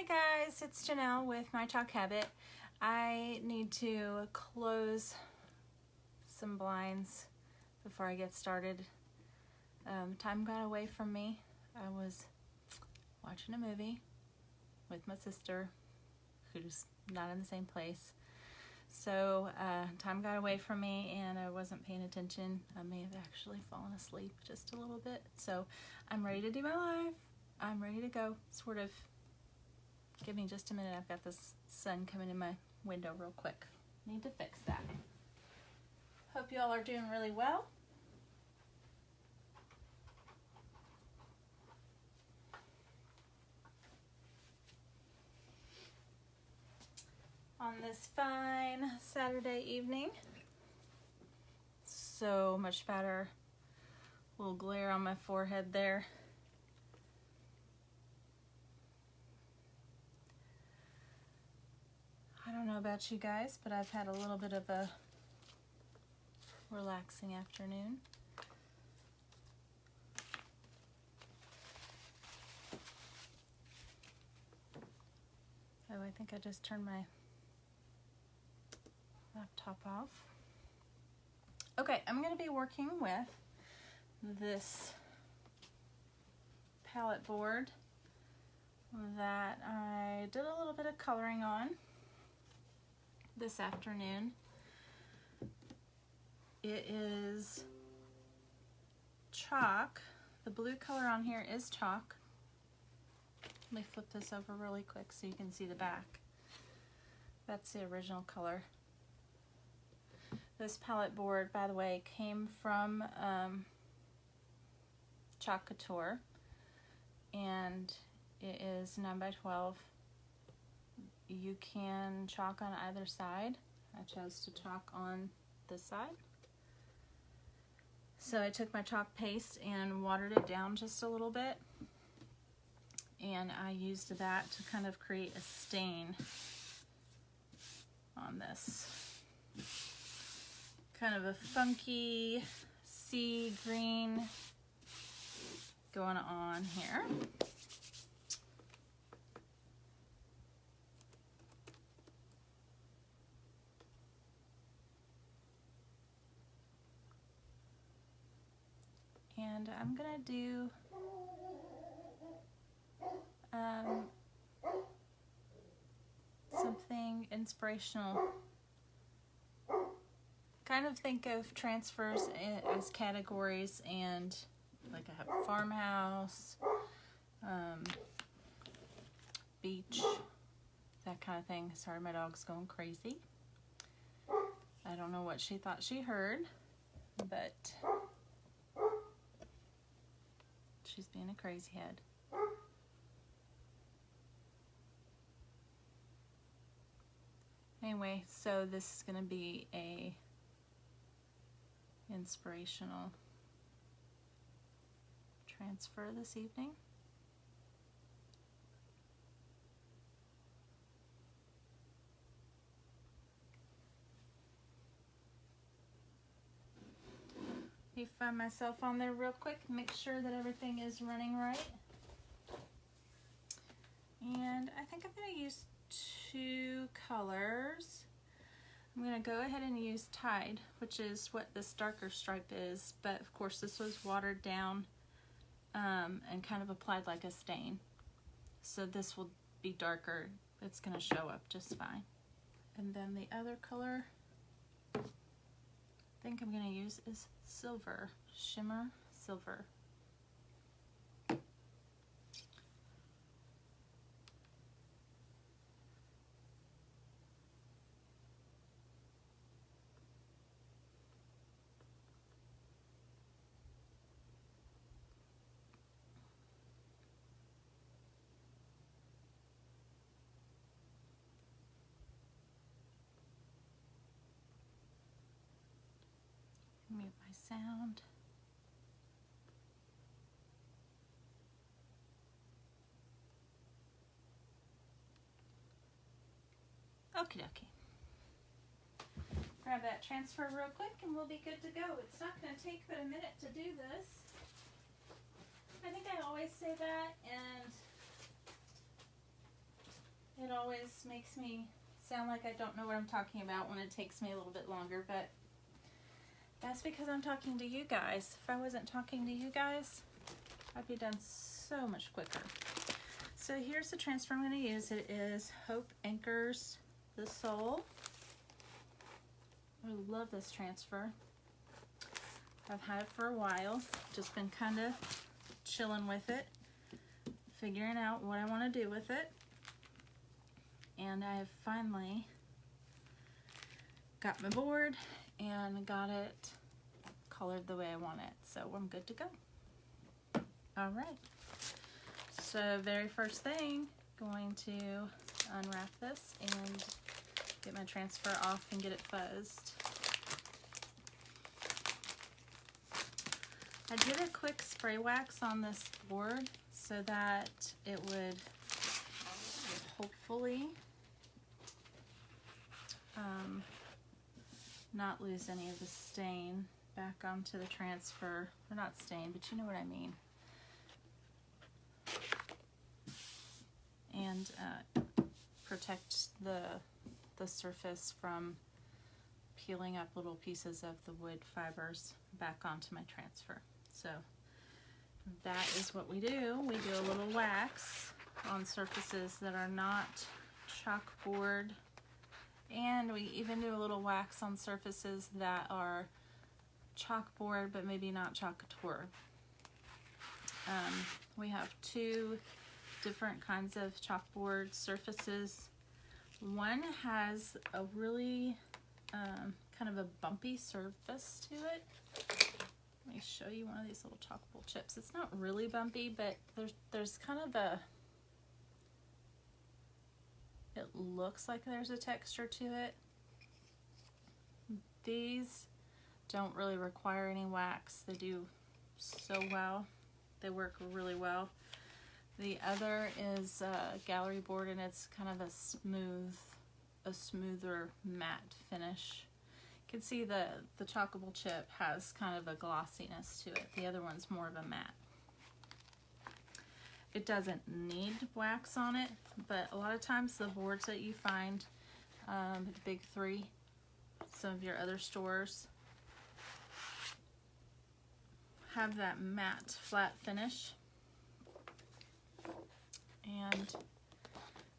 guys, it's Janelle with My Chalk Habit. I need to close some blinds before I get started. Time got away from me. I was watching a movie with my sister who's not in the same place. So time got away from me and I wasn't paying attention. I may have actually fallen asleep just a little bit. So I'm ready to do my live. I'm ready to go, sort of. Give me just a minute. I've got this sun coming in my window real quick. Need to fix that. Hope you all are doing really well. On this fine Saturday evening. So much better. A little glare on my forehead there. I don't know about you guys, but I've had a little bit of a relaxing afternoon. Oh, I think I just turned my laptop off. Okay, I'm going to be working with this palette board that I did a little bit of coloring on this afternoon. It is chalk. The blue color on here is chalk. Let me flip this over really quick so you can see the back. That's the original color. This palette board, by the way, came from Chalk Couture, and it is 9x12. You can chalk on either side. I chose to chalk on this side. So I took my chalk paste and watered it down just a little bit, and I used that to kind of create a stain on this. Kind of a funky sea green going on here. And I'm gonna do something inspirational. Kind of think of transfers as categories, and like I have farmhouse, beach, that kind of thing. Sorry, my dog's going crazy. I don't know what she thought she heard, but she's being a crazy head. Anyway, so this is going to be a inspirational transfer this evening. Let me find myself on there real quick, make sure that everything is running right. And I think I'm going to use two colors. I'm going to go ahead and use Tide, which is what this darker stripe is, but of course this was watered down and kind of applied like a stain. So this will be darker. It's going to show up just fine. And then the other color I think I'm going to use is Silver, Shimmer Silver. Mute my sound. Okie dokie. Grab that transfer real quick and we'll be good to go. It's not going to take but a minute to do this. I think I always say that, and always makes me sound like I don't know what I'm talking about when it takes me a little bit longer, but that's because I'm talking to you guys. If I wasn't talking to you guys, I'd be done so much quicker. So here's the transfer I'm going to use. It is Hope Anchors the Soul. I love this transfer. I've had it for a while, just been kind of chilling with it, figuring out what I want to do with it. And I have finally got my board and got it colored the way I want it. So I'm good to go. All right. So very first thing, going to unwrap this and get my transfer off and get it fuzzed. I did a quick spray wax on this board so that it would hopefully not lose any of the stain back onto the transfer. Or not stain, but you know what I mean. And protect the surface from peeling up little pieces of the wood fibers back onto my transfer. So that is what we do. We do a little wax on surfaces that are not chalkboard, and we even do a little wax on surfaces that are chalkboard but maybe not Chalk Couture. We have two different kinds of chalkboard surfaces. One has a really kind of a bumpy surface to it. Let me show you one of these little chalkable chips. It's not really bumpy, but there's kind of a, it looks like there's a texture to it. These don't really require any wax. They do so well. They work really well. The other is a gallery board, and it's kind of a smoother matte finish. You can see the chalkable chip has kind of a glossiness to it. The other one's more of a matte. It doesn't need wax on it, but a lot of times the boards that you find, the big three, some of your other stores, have that matte flat finish. And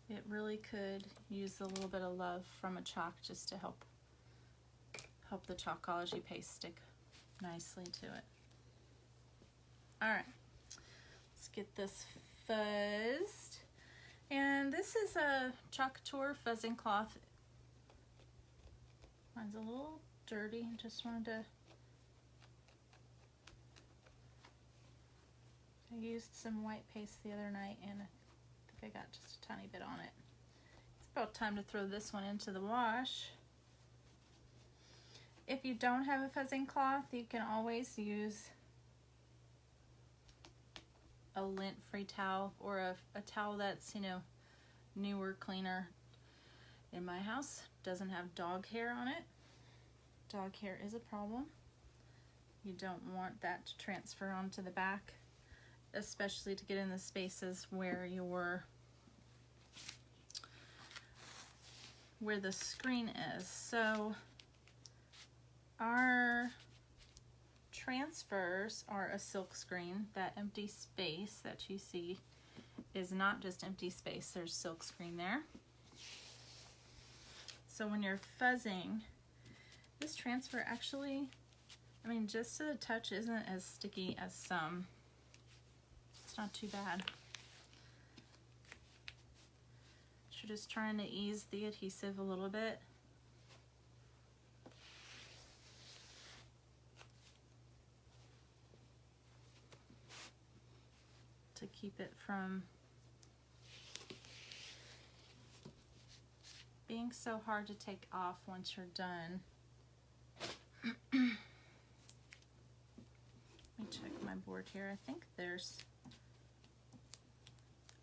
it really could use a little bit of love from a chalk just to help the Chalkology paste stick nicely to it. All right, let's get this fuzzed. And this is a Chalk Couture fuzzing cloth. Mine's a little dirty. Just wanted to. I used some white paste the other night, and I think I got just a tiny bit on it. It's about time to throw this one into the wash. If you don't have a fuzzing cloth, you can always use a lint-free towel or a towel that's, you know, newer, cleaner. In my house, doesn't have dog hair on it. Dog hair is a problem. You don't want that to transfer onto the back, especially to get in the spaces where the screen is. So our transfers are a silk screen. That empty space that you see is not just empty space, there's silk screen there. So when you're fuzzing, this transfer actually, I mean, just to the touch, isn't as sticky as some. It's not too bad. You're just trying to ease the adhesive a little bit. To keep it from being so hard to take off once you're done. Let me check my board here. I think there's,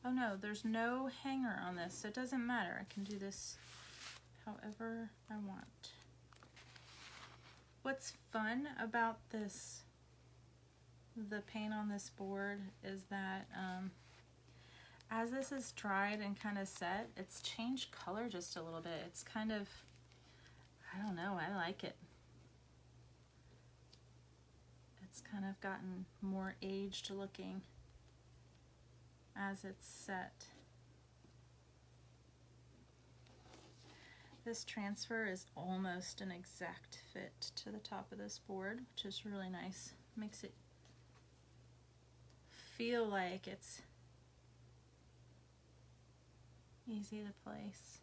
oh no, there's no hanger on this, so it doesn't matter. I can do this however I want. What's fun about this, the paint on this board, is that as this is dried and kind of set, it's changed color just a little bit. It's kind of, I don't know, I like it. It's kind of gotten more aged looking as it's set. This transfer is almost an exact fit to the top of this board, which is really nice. Makes it feel like it's easy to place.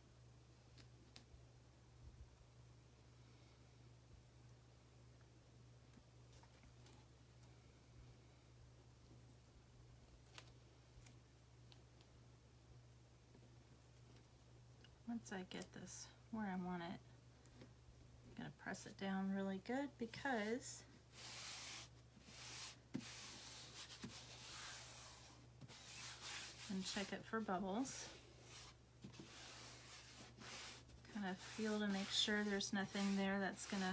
Once I get this where I want it, I'm going to press it down really good because and check it for bubbles. Kind of feel to make sure there's nothing there that's going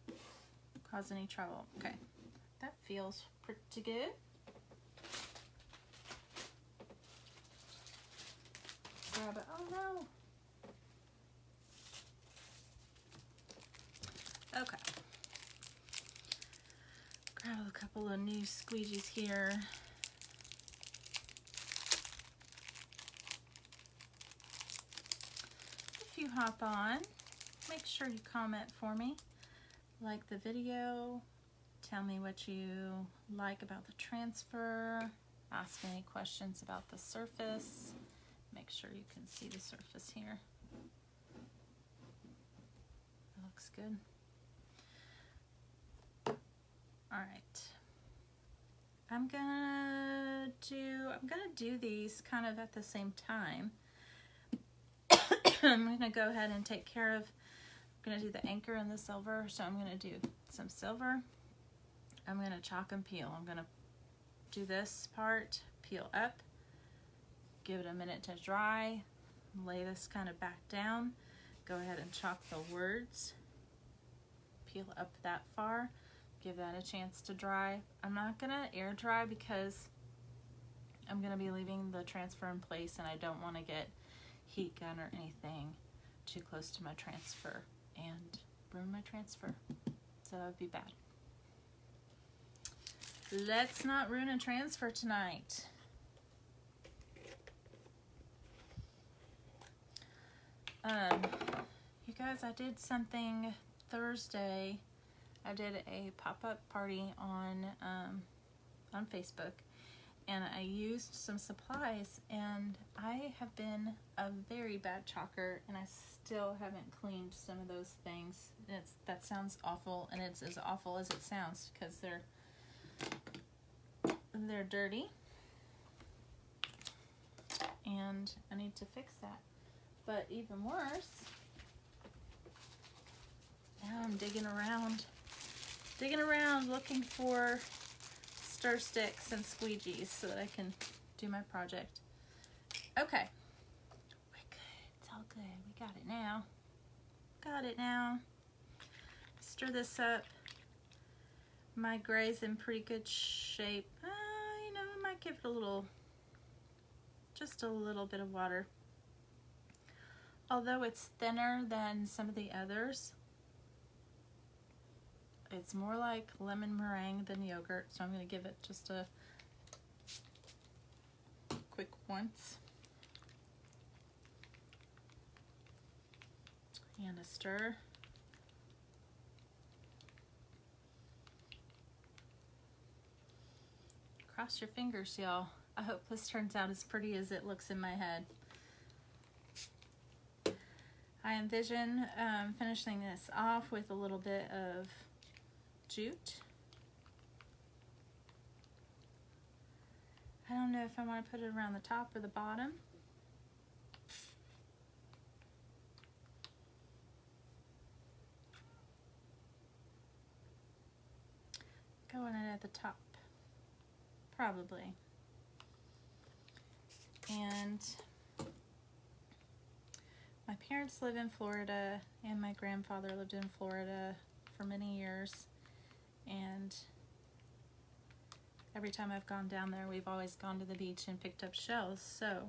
to cause any trouble. Okay, that feels pretty good. Grab it. Oh no. Okay. Grab a couple of new squeegees here. If you hop on, make sure you comment for me. Like the video. Tell me what you like about the transfer. Ask me any questions about the surface. Make sure you can see the surface here. That looks good. All right. I'm gonna do these kind of at the same time. I'm gonna go ahead and take care of, I'm gonna do the anchor and the silver. So I'm gonna do some silver. I'm gonna chalk and peel. I'm gonna do this part, peel up, give it a minute to dry, lay this kind of back down, go ahead and chalk the words, peel up that far, give that a chance to dry. I'm not gonna air dry because I'm gonna be leaving the transfer in place and I don't want to get heat gun or anything too close to my transfer and ruin my transfer. So that would be bad. Let's not ruin a transfer tonight. You guys, I did something Thursday. I did a pop-up party on Facebook, and I used some supplies, and I have been a very bad chalker, and I still haven't cleaned some of those things. That sounds awful, and it's as awful as it sounds because they're dirty, and I need to fix that. But even worse, now I'm digging around looking for stir sticks and squeegees so that I can do my project. Okay, we're good. It's all good. We got it now. Got it now. Stir this up. My gray's in pretty good shape. You know, I might give it just a little bit of water. Although it's thinner than some of the others, it's more like lemon meringue than yogurt, so I'm going to give it just a quick once. And a stir. Cross your fingers, y'all. I hope this turns out as pretty as it looks in my head. I envision finishing this off with a little bit of jute. I don't know if I want to put it around the top or the bottom. Going in at the top, probably. And my parents live in Florida, and my grandfather lived in Florida for many years, and every time I've gone down there, we've always gone to the beach and picked up shells. So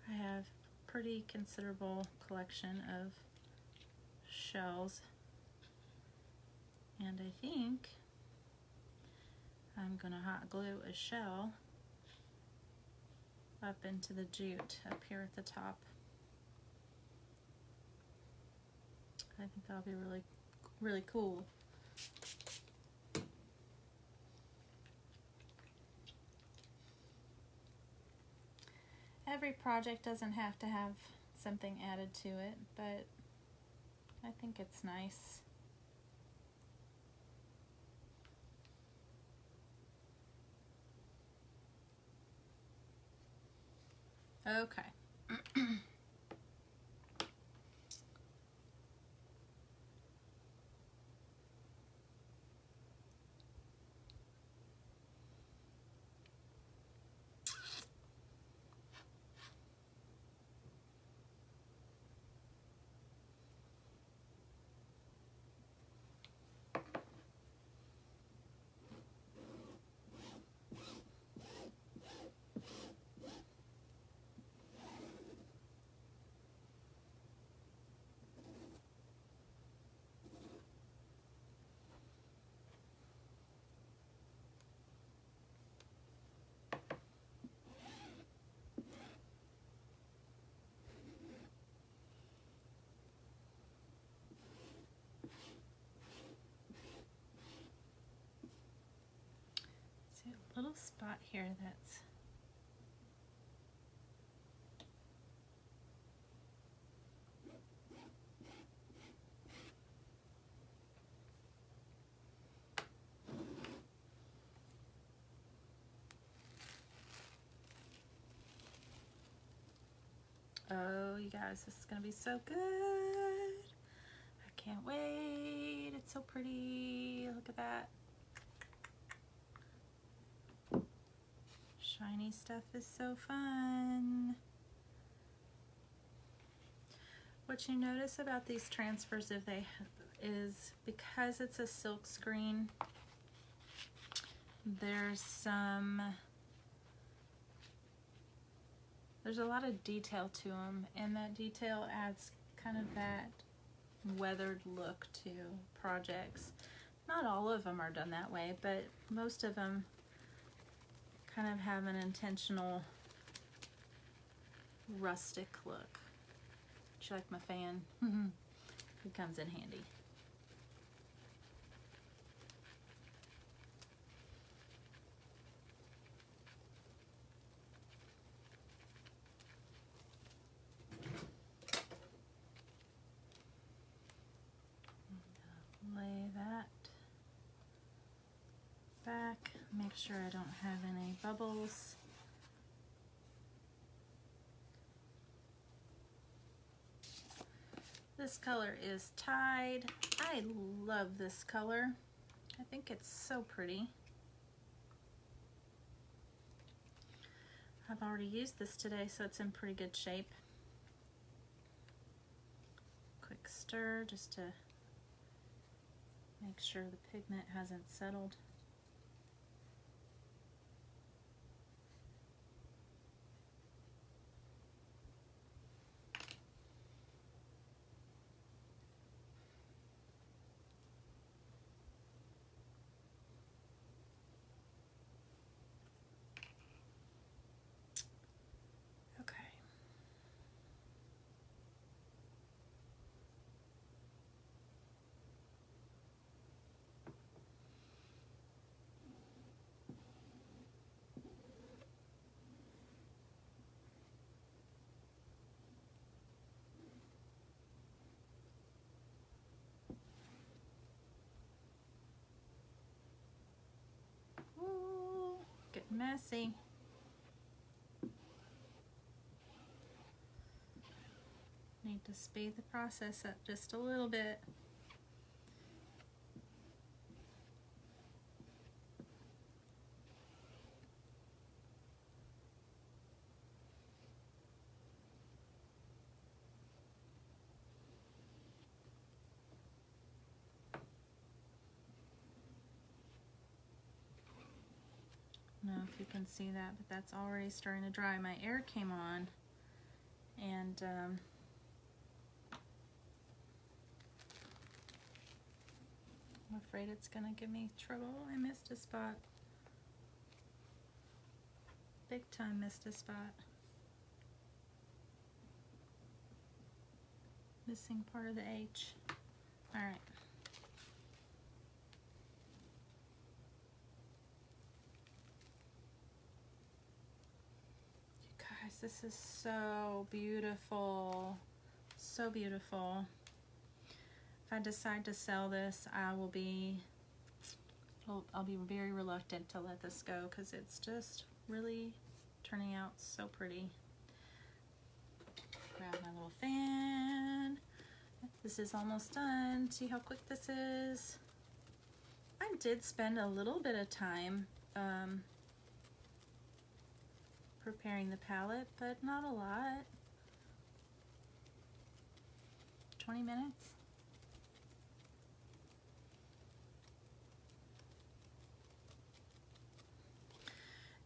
I have a pretty considerable collection of shells. And I think I'm gonna hot glue a shell up into the jute up here at the top. I think that'll be really, really cool. Every project doesn't have to have something added to it, but I think it's nice. Okay. See a little spot here that's oh, you guys, this is gonna be so good. I can't wait. It's so pretty. Look at that. Shiny stuff is so fun. What you notice about these transfers is because it's a silk screen, there's a lot of detail to them, and that detail adds kind of that weathered look to projects. Not all of them are done that way, but most of them kind of have an intentional rustic look. Do you like my fan? It comes in handy. Lay that back, make sure I don't have any bubbles. This color is Tide. I love this color. I think it's so pretty. I've already used this today, so it's in pretty good shape. Quick stir just to make sure the pigment hasn't settled. Okay. Ooh, getting messy. Need to speed the process up just a little bit. know if you can see that, but that's already starting to dry. My air came on, and I'm afraid it's gonna give me trouble. I missed a spot. Big time missed a spot. Missing part of the H. All right. You guys, this is so beautiful. So beautiful. If I decide to sell this, I'll be very reluctant to let this go because it's just really turning out so pretty. Grab my little fan. This is almost done. See how quick this is? I did spend a little bit of time preparing the palette, but not a lot. 20 minutes.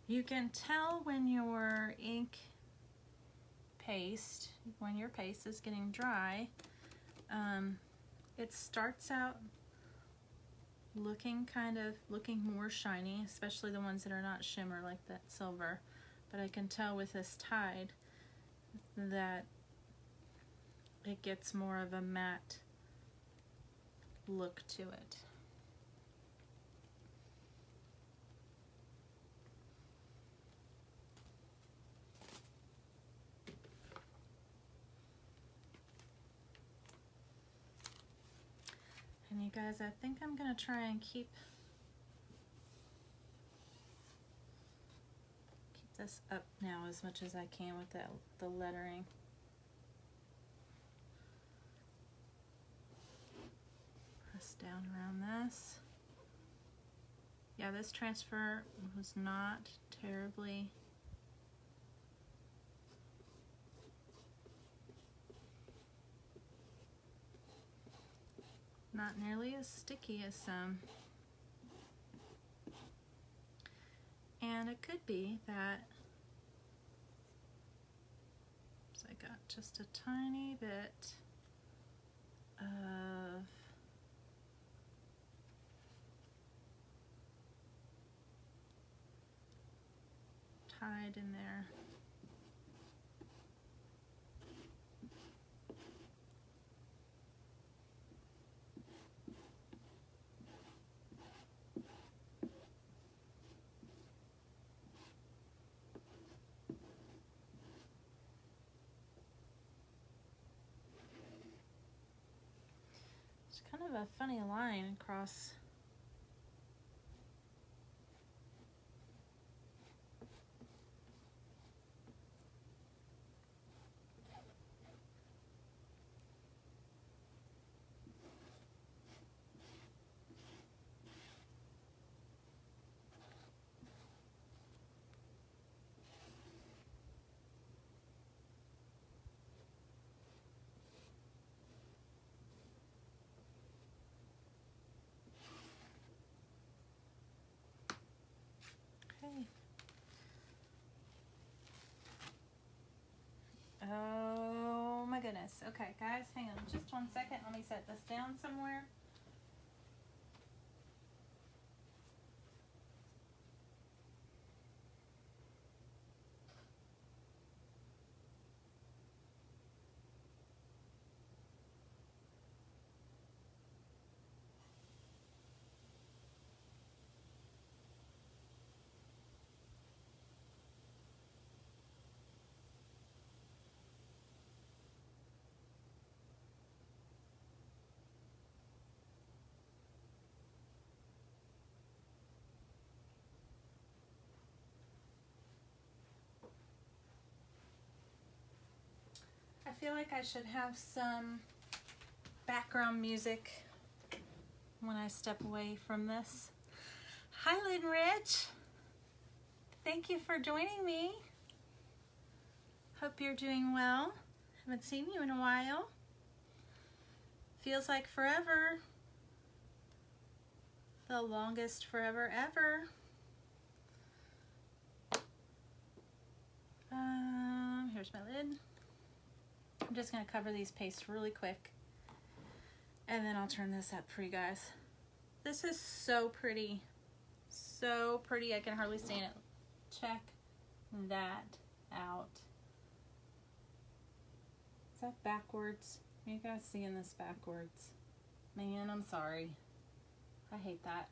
You can tell when your ink paste, when your paste is getting dry, it starts out looking more shiny, especially the ones that are not shimmer like that silver. But I can tell with this Tide that it gets more of a matte look to it. And you guys, I think I'm gonna try and keep this up now as much as I can with the lettering. Press down around this. Yeah, this transfer was not terribly not nearly as sticky as some. And it could be that so I got just a tiny bit of Tide in there. Kind of a funny line across. Oh my goodness. Okay, guys, hang on just 1 second. Let me set this down somewhere. I feel like I should have some background music when I step away from this. Hi, Lynn Rich. Thank you for joining me. Hope you're doing well. Haven't seen you in a while. Feels like forever. The longest forever ever. here's my lid. I'm just gonna cover these pastes really quick, and then I'll turn this up for you guys. This is so pretty. So pretty, I can hardly stand it. Check that out. Is that backwards? Are you guys seeing this backwards? Man, I'm sorry. I hate that.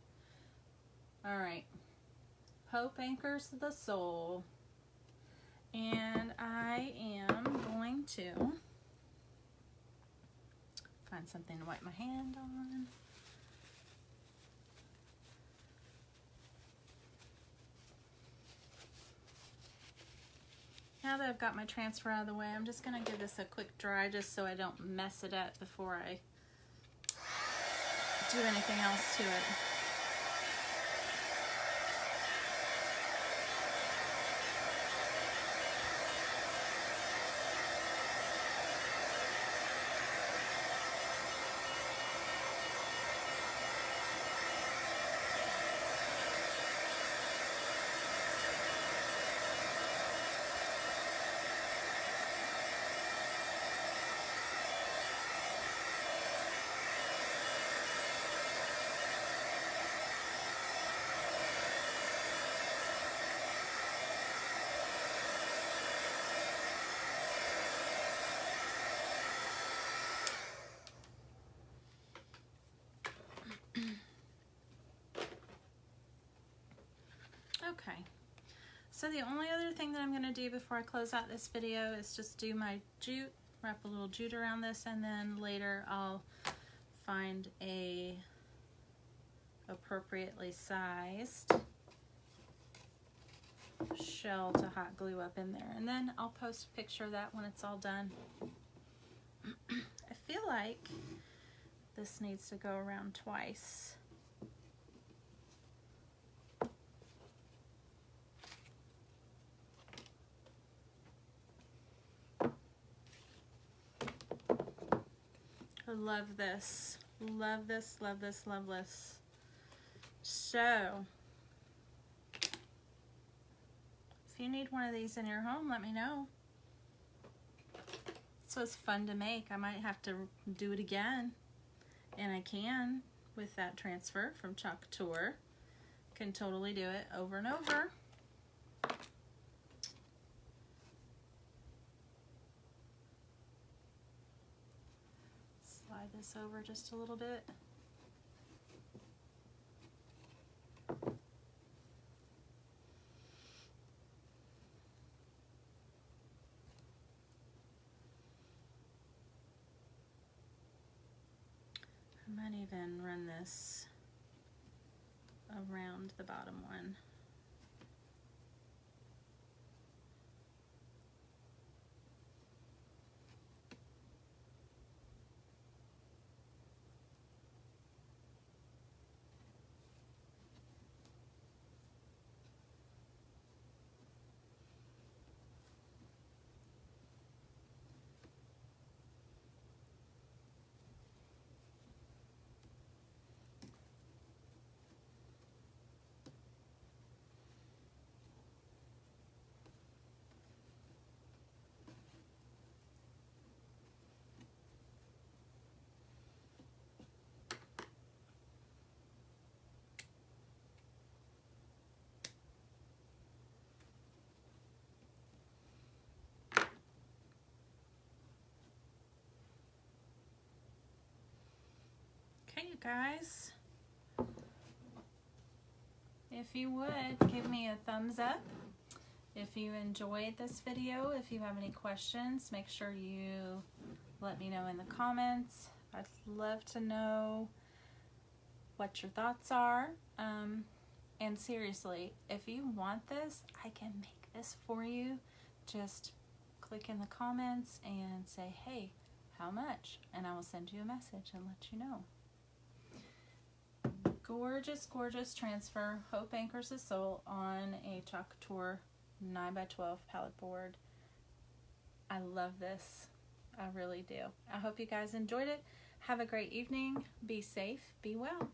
Alright. Hope anchors the soul. And I am going to find something to wipe my hand on. Now that I've got my transfer out of the way, I'm just going to give this a quick dry just so I don't mess it up before I do anything else to it. Okay, so the only other thing that I'm going to do before I close out this video is just do my jute, wrap a little jute around this, and then later I'll find a appropriately sized shell to hot glue up in there, and then I'll post a picture of that when it's all done. I feel like this needs to go around twice. I love this. Love this, love this, love this. So, if you need one of these in your home, let me know. This was fun to make. I might have to do it again. And I can with that transfer from Chalk Couture. Can totally do it over and over. Slide this over just a little bit. I might even run this around the bottom one. Okay, you guys, if you would give me a thumbs up if you enjoyed this video. If you have any questions, make sure you let me know in the comments. I'd love to know what your thoughts are. And seriously, if you want this, I can make this for you. Just click in the comments and say, hey, how much? And I will send you a message and let you know. Gorgeous, gorgeous transfer. Hope anchors the soul on a Chalk Couture 9x12 pallet board. I love this. I really do. I hope you guys enjoyed it. Have a great evening. Be safe. Be well.